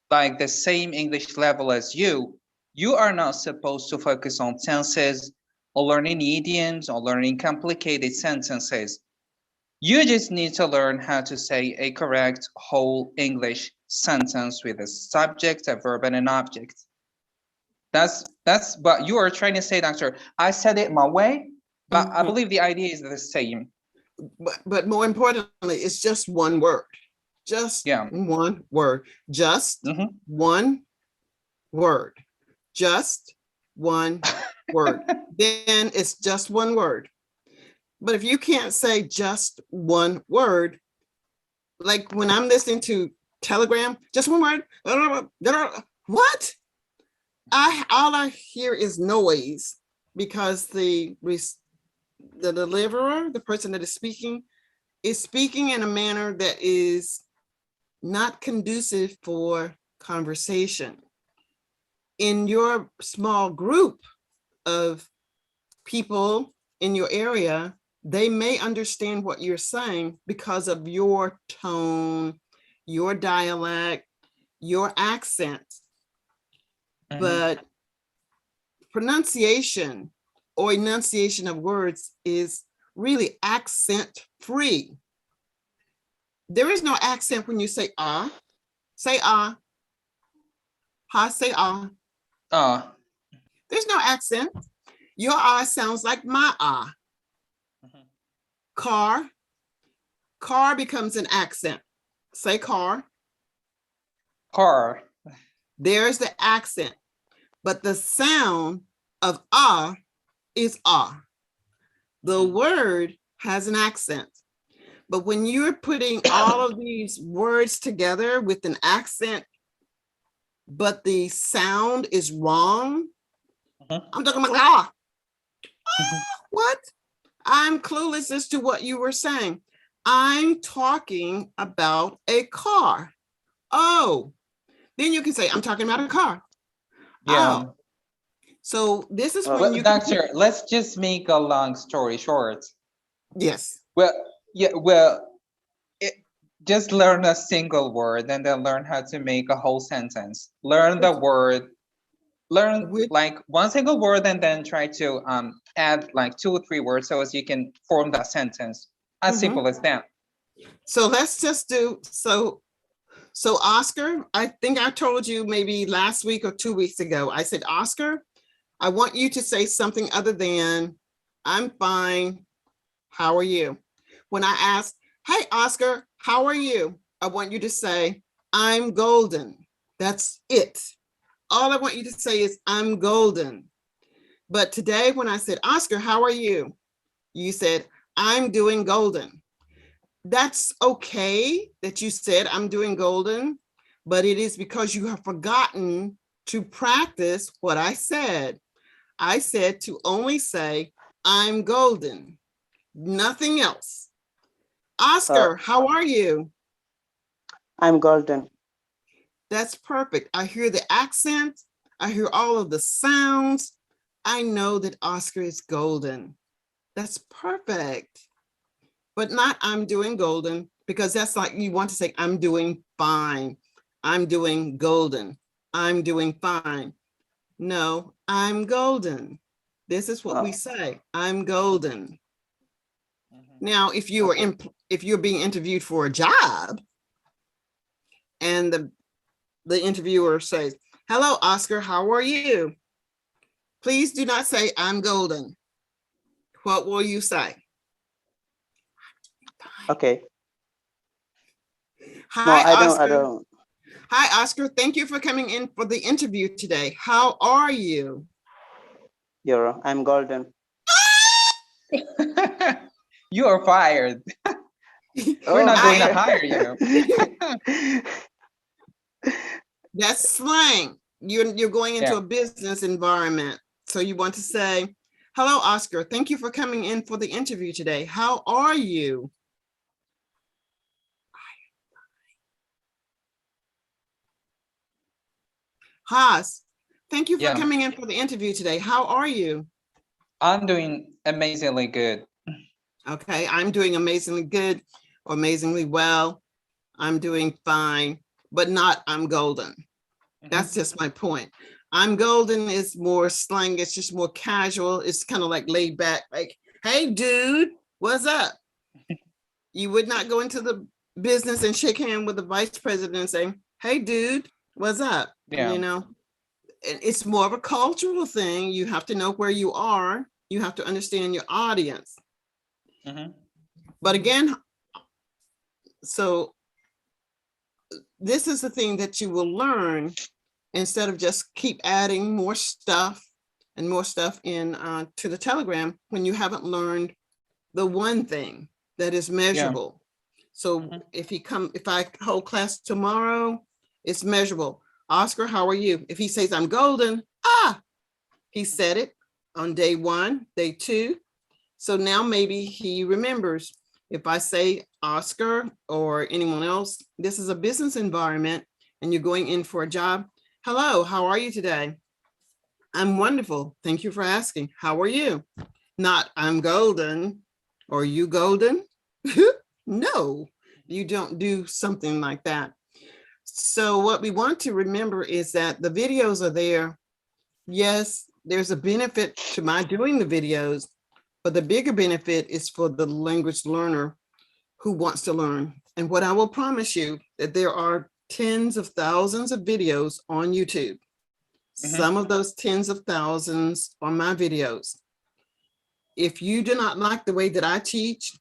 [SPEAKER 2] like the same English level as you, you are not supposed to focus on tenses or learning idioms or learning complicated sentences. You just need to learn how to say a correct whole English sentence with a subject, a verb, and an object. That's what you are trying to say, Doctor. I said it my way, but I believe the idea is the same.
[SPEAKER 1] But more importantly, it's just one word. Just one word. Just one word. Just one word. Then it's just one word. But if you can't say just one word, like when I'm listening to Telegram, just one word, what? All I hear is noise because the deliverer, the person that is speaking in a manner that is not conducive for conversation. In your small group of people in your area, they may understand what you're saying because of your tone, your dialect, your accent. But pronunciation or enunciation of words is really accent free. There is no accent when you say ah. Say ah. Ha, say ah. There's no accent. Your ah sounds like my ah. Car. Car becomes an accent. Say car.
[SPEAKER 2] Car.
[SPEAKER 1] There's the accent. But the sound of ah is ah. The word has an accent. But when you're putting all of these words together with an accent, but the sound is wrong, I'm talking about ah. What? I'm clueless as to what you were saying. I'm talking about a car. Oh, then you can say, I'm talking about a car.
[SPEAKER 2] Yeah.
[SPEAKER 1] Oh. So this is when you
[SPEAKER 2] Doctor, let's just make a long story short.
[SPEAKER 1] Yes.
[SPEAKER 2] Just learn a single word and then learn how to make a whole sentence. Learn the word, like one single word and then try to add like 2 or 3 words so as you can form that sentence. As simple as that.
[SPEAKER 1] So let's just do, so Oscar, I think I told you maybe last week or 2 weeks ago, I said, Oscar, I want you to say something other than, I'm fine, how are you? When I ask, hey, Oscar, how are you? I want you to say, I'm golden. That's it. All I want you to say is, I'm golden. But today when I said, Oscar, how are you? You said, I'm doing golden. That's okay that you said, I'm doing golden, but it is because you have forgotten to practice what I said. I said to only say, I'm golden, nothing else. Oscar, how are you?
[SPEAKER 3] I'm golden.
[SPEAKER 1] That's perfect. I hear the accent. I hear all of the sounds. I know that Oscar is golden. That's perfect. But not I'm doing golden, because that's like you want to say, I'm doing fine. I'm doing golden. I'm doing fine. No, I'm golden. This is what we say. I'm golden. Now, if you're being interviewed for a job and the interviewer says, hello, Oscar, how are you? Please do not say I'm golden. What will you say?
[SPEAKER 3] Okay.
[SPEAKER 1] Hi,
[SPEAKER 3] No, I
[SPEAKER 1] Oscar.
[SPEAKER 3] don't.
[SPEAKER 1] Hi, Oscar. Thank you for coming in for the interview today. How are you?
[SPEAKER 3] I'm golden.
[SPEAKER 2] You are fired. We're
[SPEAKER 3] Oh,
[SPEAKER 2] not going to
[SPEAKER 1] I,
[SPEAKER 2] hire you.
[SPEAKER 1] that's slang. You're going into
[SPEAKER 2] Yeah.
[SPEAKER 1] a business environment. So you want to say, hello, Oscar. Thank you for coming in for the interview today. How are you? Haas, thank you for
[SPEAKER 2] Yeah.
[SPEAKER 1] coming in for the interview today. How are you?
[SPEAKER 2] I'm doing amazingly good.
[SPEAKER 1] Okay, I'm doing amazingly good or amazingly well. I'm doing fine, but not I'm golden. That's just my point. I'm golden is more slang. It's just more casual. It's kind of like laid back, like, hey, dude, what's up? You would not go into the business and shake hand with the vice president and say, hey, dude, what's up?
[SPEAKER 2] Yeah.
[SPEAKER 1] You know, it's more of a cultural thing. You have to know where you are. You have to understand your audience. But again, so this is the thing that you will learn instead of just keep adding more stuff and more stuff in to the Telegram when you haven't learned the one thing that is measurable. So if I hold class tomorrow, it's measurable. Oscar, how are you? If he says I'm golden, he said it on day 1, day 2. So now maybe he remembers. If I say Oscar or anyone else, this is a business environment and you're going in for a job. Hello, how are you today? I'm wonderful. Thank you for asking. How are you? Not I'm golden or you golden. No, you don't do something like that. So what we want to remember is that the videos are there. Yes, there's a benefit to my doing the videos, but the bigger benefit is for the language learner who wants to learn. And what I will promise you that there are tens of thousands of videos on YouTube. Some of those tens of thousands are my videos. If you do not like the way that I teach,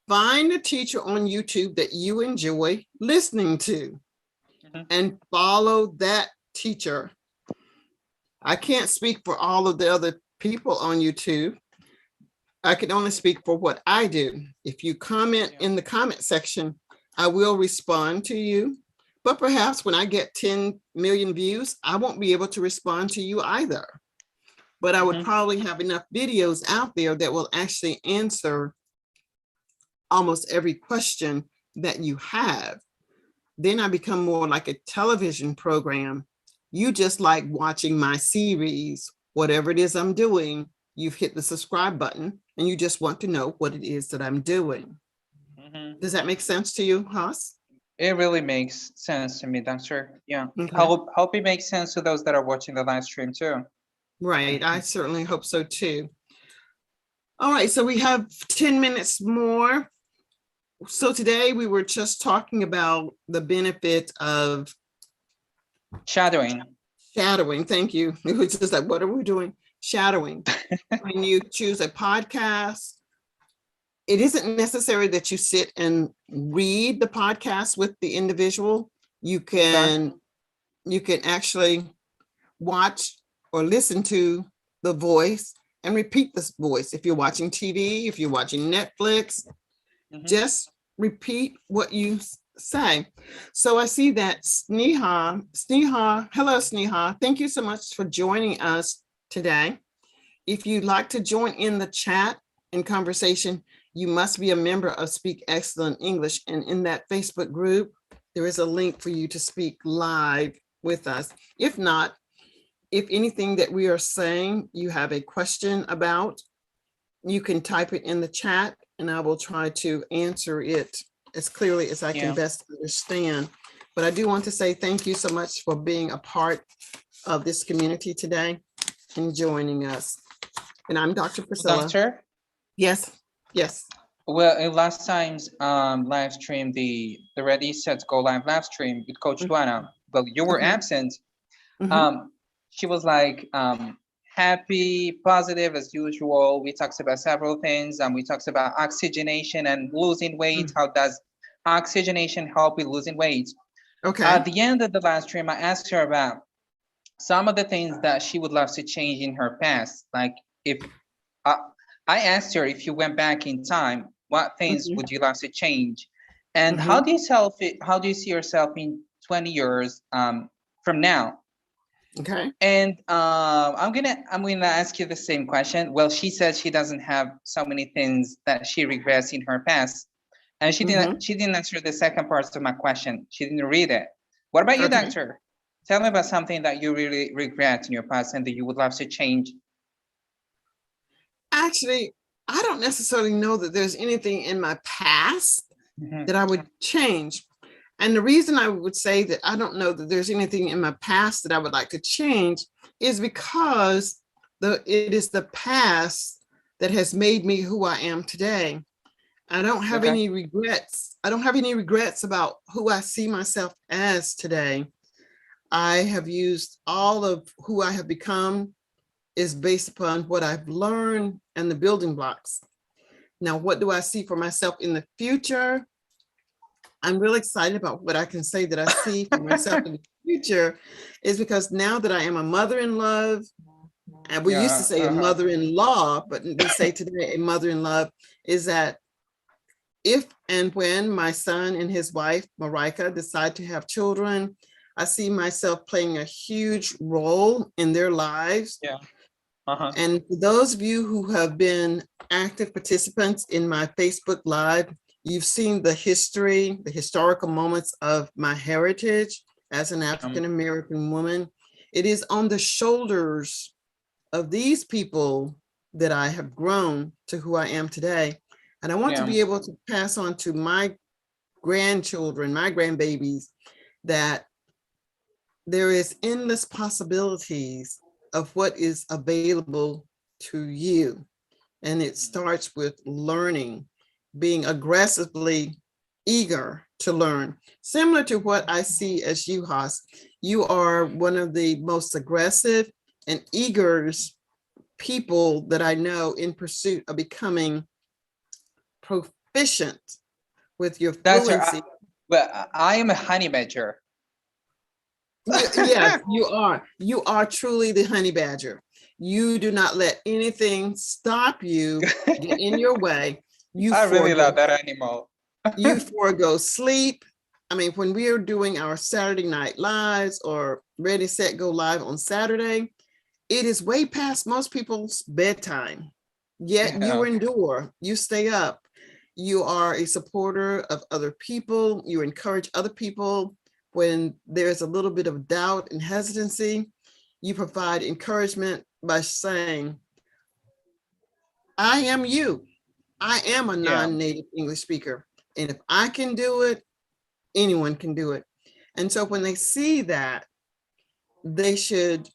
[SPEAKER 1] find a teacher on YouTube that you enjoy listening to and follow that teacher. I can't speak for all of the other people on YouTube. I can only speak for what I do. If you comment in the comment section, I will respond to you. But perhaps when I get 10 million views, I won't be able to respond to you either. But I would probably have enough videos out there that will actually answer almost every question that you have. Then I become more like a television program. You just like watching my series, whatever it is I'm doing, you've hit the subscribe button and you just want to know what it is that I'm doing. Does that make sense to you, Haas?
[SPEAKER 2] It really makes sense to me, Doctor. Yeah.
[SPEAKER 1] Okay.
[SPEAKER 2] Hope it makes sense to those that are watching the live stream too.
[SPEAKER 1] Right. I certainly hope so too. All right. So we have 10 minutes more. So today we were just talking about the benefit of
[SPEAKER 2] shadowing.
[SPEAKER 1] Shadowing. Thank you. It was just like, what are we doing? Shadowing. When you choose a podcast, it isn't necessary that you sit and read the podcast with the individual. You can actually watch or listen to the voice and repeat this voice. If you're watching TV, if you're watching Netflix, just repeat what you say. So I see that Sneha, hello Sneha, thank you so much for joining us today. If you'd like to join in the chat and conversation, you must be a member of Speak Excellent English. And in that Facebook group, there is a link for you to speak live with us. If not, if anything that we are saying you have a question about, you can type it in the chat and I will try to answer it as clearly as I can best understand. But I do want to say thank you so much for being a part of this community today and joining us. And I'm Dr. Priscilla.
[SPEAKER 2] Doctor?
[SPEAKER 1] Yes, yes.
[SPEAKER 2] Well, in last time's live stream, the Ready, Set, Go Live live stream with Coach Duana, well, you were absent. She was like, happy, positive as usual. We talked about several things. We talked about oxygenation and losing weight. How does oxygenation help with losing weight?
[SPEAKER 1] Okay.
[SPEAKER 2] At the end of the last stream, I asked her about some of the things that she would love to change in her past. Like if I asked her, if you went back in time, what things would you love to change? And how do you see yourself in 20 years from now?
[SPEAKER 1] Okay.
[SPEAKER 2] And I'm gonna ask you the same question. Well, she said she doesn't have so many things that she regrets in her past, and she didn't answer the second part of my question. She didn't read it. What about you, doctor? Tell me about something that you really regret in your past and that you would love to change.
[SPEAKER 1] Actually, I don't necessarily know that there's anything in my past that I would change. And the reason I would say that I don't know that there's anything in my past that I would like to change is because it is the past that has made me who I am today. I don't have any regrets. I don't have any regrets about who I see myself as today. I have used all of who I have become is based upon what I've learned and the building blocks. Now, what do I see for myself in the future? I'm really excited about what I can say that I see for myself in the future is because now that I am a mother-in-law, and we used to say a mother-in-law, but we say today a mother-in-law, is that if and when my son and his wife, Marika, decide to have children, I see myself playing a huge role in their lives.
[SPEAKER 2] Yeah.
[SPEAKER 1] And for those of you who have been active participants in my Facebook Live, you've seen the history, the historical moments of my heritage as an African-American woman. It is on the shoulders of these people that I have grown to who I am today. And I want to be able to pass on to my grandchildren, my grandbabies, that there is endless possibilities of what is available to you. And it starts with learning, being aggressively eager to learn. Similar to what I see as you, Haas, you are one of the most aggressive and eager people that I know in pursuit of becoming proficient with your fluency.
[SPEAKER 2] But I am a honey badger.
[SPEAKER 1] Yes, you are. You are truly the honey badger. You do not let anything stop you, get in your way.
[SPEAKER 2] I really love that animal.
[SPEAKER 1] You forego sleep. I mean, when we are doing our Saturday night lives or Ready, Set, Go live on Saturday, it is way past most people's bedtime. Yet you endure, you stay up. You are a supporter of other people. You encourage other people when there's a little bit of doubt and hesitancy. You provide encouragement by saying, I am you. I am a non-native English speaker. And if I can do it, anyone can do it. And so when they see that, they should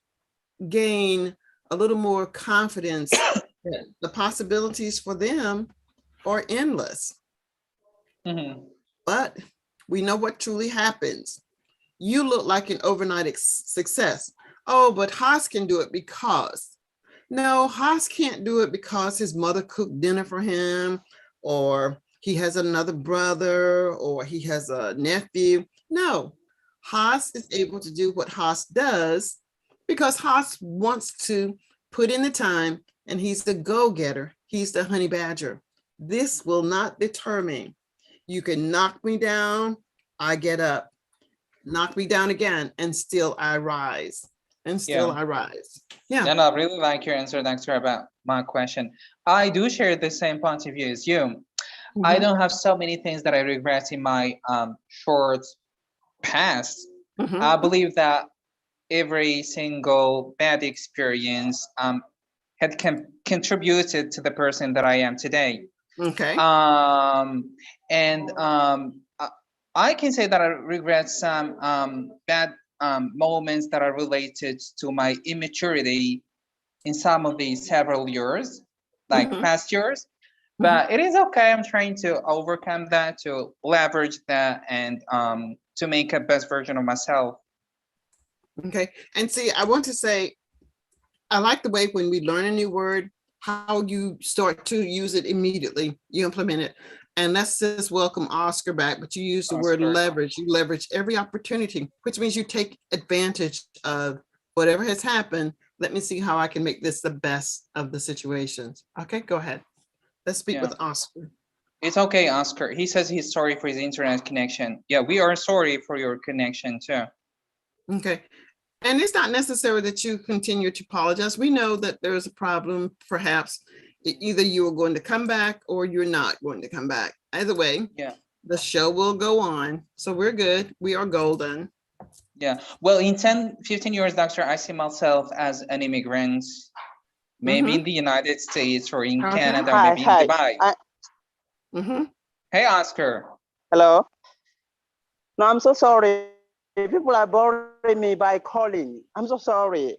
[SPEAKER 1] gain a little more confidence that the possibilities for them are endless. But we know what truly happens. You look like an overnight success. Oh, but Haas can do it because. No, Haas can't do it because his mother cooked dinner for him, or he has another brother, or he has a nephew. No, Haas is able to do what Haas does because Haas wants to put in the time, and he's the go-getter. He's the honey badger. This will not deter me. You can knock me down, I get up. Knock me down again, and still I rise. And still I rise. Yeah.
[SPEAKER 2] And I really like your answer, Dr. about my question. I do share the same point of view as you. I don't have so many things that I regret in my short past. I believe that every single bad experience had contributed to the person that I am today.
[SPEAKER 1] Okay.
[SPEAKER 2] I can say that I regret some bad moments that are related to my immaturity in some of these several years, like past years. But it is okay. I'm trying to overcome that, to leverage that, and to make a best version of myself.
[SPEAKER 1] Okay. And see, I want to say, I like the way when we learn a new word, how you start to use it immediately, you implement it. And let's just welcome Oscar back, but you use the word
[SPEAKER 2] Oscar.
[SPEAKER 1] leverage. You leverage every opportunity, which means you take advantage of whatever has happened. Let me see how I can make this the best of the situations. Okay, go ahead. Let's speak with Oscar.
[SPEAKER 2] It's okay, Oscar. He says he's sorry for his internet connection. Yeah, we are sorry for your connection too.
[SPEAKER 1] Okay. And it's not necessary that you continue to apologize. We know that there's a problem, perhaps. Either you are going to come back or you're not going to come back. Either way,
[SPEAKER 2] yeah,
[SPEAKER 1] the show will go on. So we're good. We are golden.
[SPEAKER 2] Yeah. Well, in 10, 15 years, Doctor, I see myself as an immigrant, maybe in the United States or in Canada, or maybe in Dubai. Hey, Oscar.
[SPEAKER 3] Hello. No, I'm so sorry. People are bothering me by calling. I'm so sorry.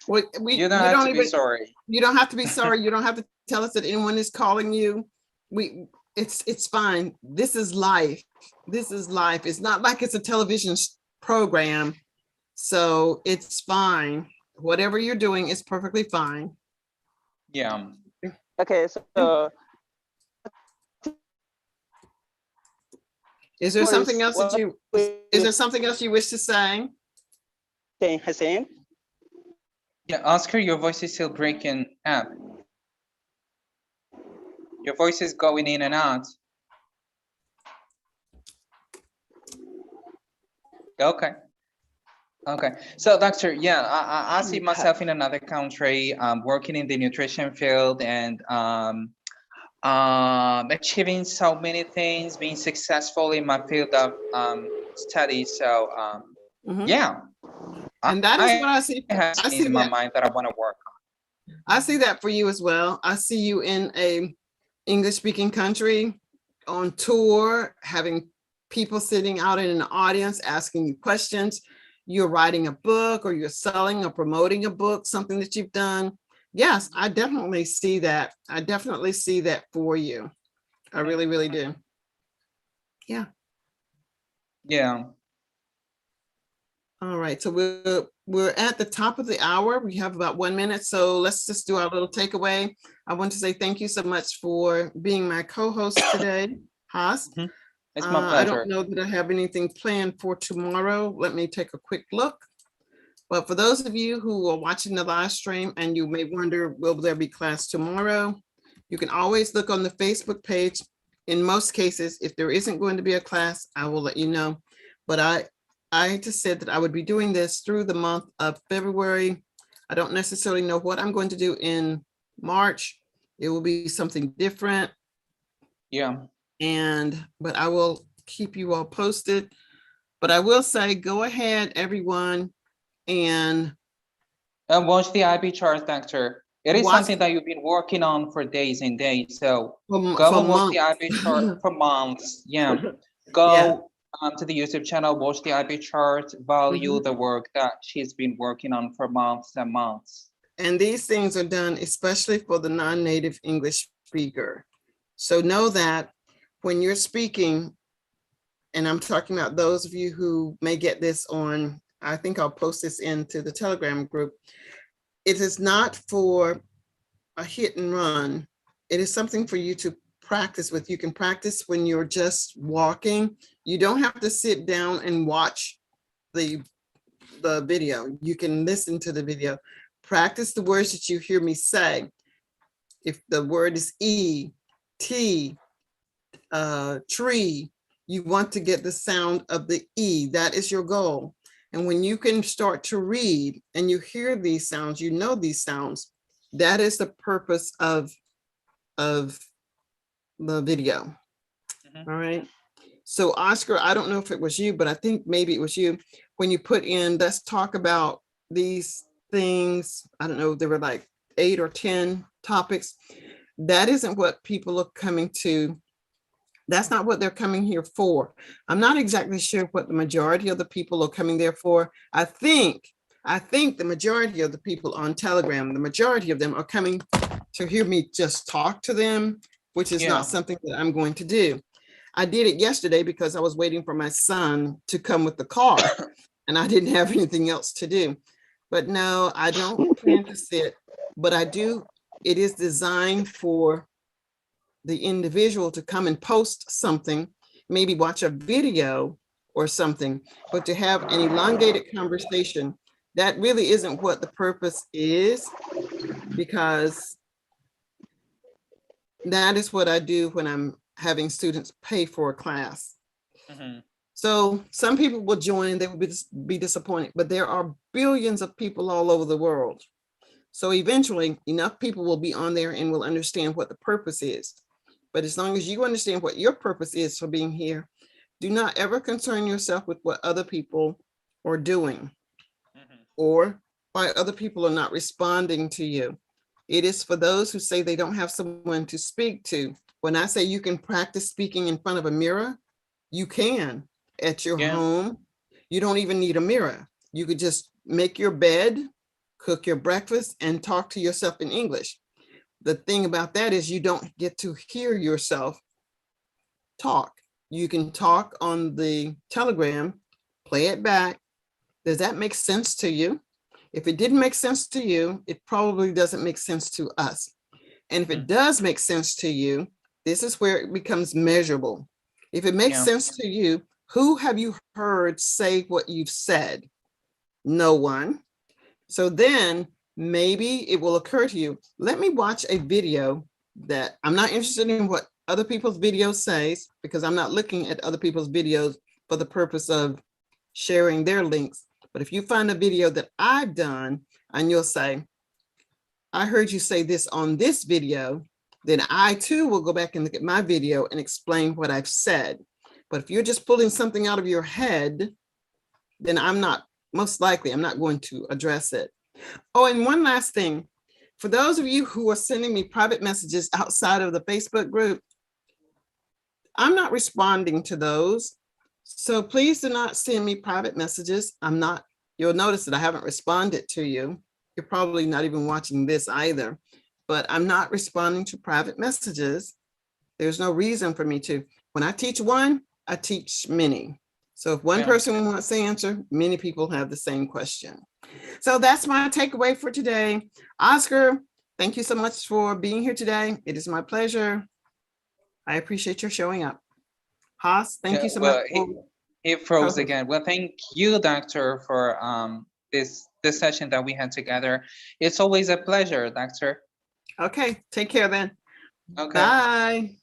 [SPEAKER 2] You don't have to be sorry.
[SPEAKER 1] You don't have to be sorry. You don't have to tell us that anyone is calling you. It's fine. This is life. This is life. It's not like it's a television program. So it's fine. Whatever you're doing is perfectly fine.
[SPEAKER 2] Yeah.
[SPEAKER 3] Okay, so
[SPEAKER 1] is there something else that you wish to say?
[SPEAKER 3] Hassan?
[SPEAKER 2] Yeah, Oscar, your voice is still breaking up. Your voice is going in and out. Okay. Okay. So, Doctor, yeah, I see myself in another country, working in the nutrition field and achieving so many things, being successful in my field of study. So, yeah.
[SPEAKER 1] And that is what I see.
[SPEAKER 2] I see in my mind that I want to work on.
[SPEAKER 1] I see that for you as well. I see you in a English-speaking country on tour, having people sitting out in an audience asking you questions. You're writing a book or you're selling or promoting a book, something that you've done. Yes, I definitely see that. I definitely see that for you. I really, really do. Yeah.
[SPEAKER 2] Yeah.
[SPEAKER 1] All right, so we're at the top of the hour. We have about 1 minute, so let's just do our little takeaway. I want to say thank you so much for being my co-host today, Haas.
[SPEAKER 2] It's my pleasure.
[SPEAKER 1] I don't know that I have anything planned for tomorrow. Let me take a quick look. But for those of you who are watching the live stream and you may wonder, will there be class tomorrow? You can always look on the Facebook page. In most cases, if there isn't going to be a class, I will let you know. But I just said that I would be doing this through the month of February. I don't necessarily know what I'm going to do in March. It will be something different.
[SPEAKER 2] Yeah.
[SPEAKER 1] But I will keep you all posted. But I will say, go ahead, everyone, and
[SPEAKER 2] watch the IB chart, Doctor. It is something that you've been working on for days and days. So go and watch the IB chart for months. Yeah. Go to the YouTube channel, watch the IB chart, value the work that she's been working on for months and months.
[SPEAKER 1] And these things are done especially for the non-native English speaker. So know that when you're speaking, and I'm talking about those of you who may get this on, I think I'll post this into the Telegram group. It is not for a hit and run. It is something for you to practice with. You can practice when you're just walking. You don't have to sit down and watch the video. You can listen to the video. Practice the words that you hear me say. If the word is E, T, tree, you want to get the sound of the E. That is your goal. And when you can start to read and you hear these sounds, you know these sounds, that is the purpose of the video. All right. So Oscar, I don't know if it was you, but I think maybe it was you. When you put in, let's talk about these things. I don't know, there were like 8 or 10 topics. That isn't what people are coming to. That's not what they're coming here for. I'm not exactly sure what the majority of the people are coming there for. I think the majority of the people on Telegram, the majority of them are coming to hear me just talk to them, which is not something that I'm going to do. I did it yesterday because I was waiting for my son to come with the car and I didn't have anything else to do. But no, I don't plan to sit, but I do, it is designed for the individual to come and post something, maybe watch a video or something, but to have an elongated conversation, that really isn't what the purpose is, because that is what I do when I'm having students pay for a class. So some people will join and they will be disappointed, but there are billions of people all over the world. So eventually enough people will be on there and will understand what the purpose is. But as long as you understand what your purpose is for being here, do not ever concern yourself with what other people are doing or why other people are not responding to you. It is for those who say they don't have someone to speak to. When I say you can practice speaking in front of a mirror, you can at your home. You don't even need a mirror. You could just make your bed, cook your breakfast, and talk to yourself in English. The thing about that is you don't get to hear yourself talk. You can talk on the Telegram, play it back. Does that make sense to you? If it didn't make sense to you, it probably doesn't make sense to us. And if it does make sense to you, this is where it becomes measurable. If it makes sense to you, who have you heard say what you've said? No one. So then maybe it will occur to you, let me watch a video that I'm not interested in what other people's videos says, because I'm not looking at other people's videos for the purpose of sharing their links. But if you find a video that I've done and you'll say, I heard you say this on this video, then I too will go back and look at my video and explain what I've said. But if you're just pulling something out of your head, then I'm not going to address it. Oh, and one last thing. For those of you who are sending me private messages outside of the Facebook group, I'm not responding to those. So please do not send me private messages. You'll notice that I haven't responded to you. You're probably not even watching this either, but I'm not responding to private messages. There's no reason for me to. When I teach one, I teach many. So if one person wants to answer, many people have the same question. So that's my takeaway for today. Oscar, thank you so much for being here today. It is my pleasure. I appreciate your showing up. Haas, thank you so much.
[SPEAKER 2] He froze again. Well, thank you, Doctor, for this session that we had together. It's always a pleasure, Doctor.
[SPEAKER 1] Okay, take care then.
[SPEAKER 2] Okay.
[SPEAKER 1] Bye.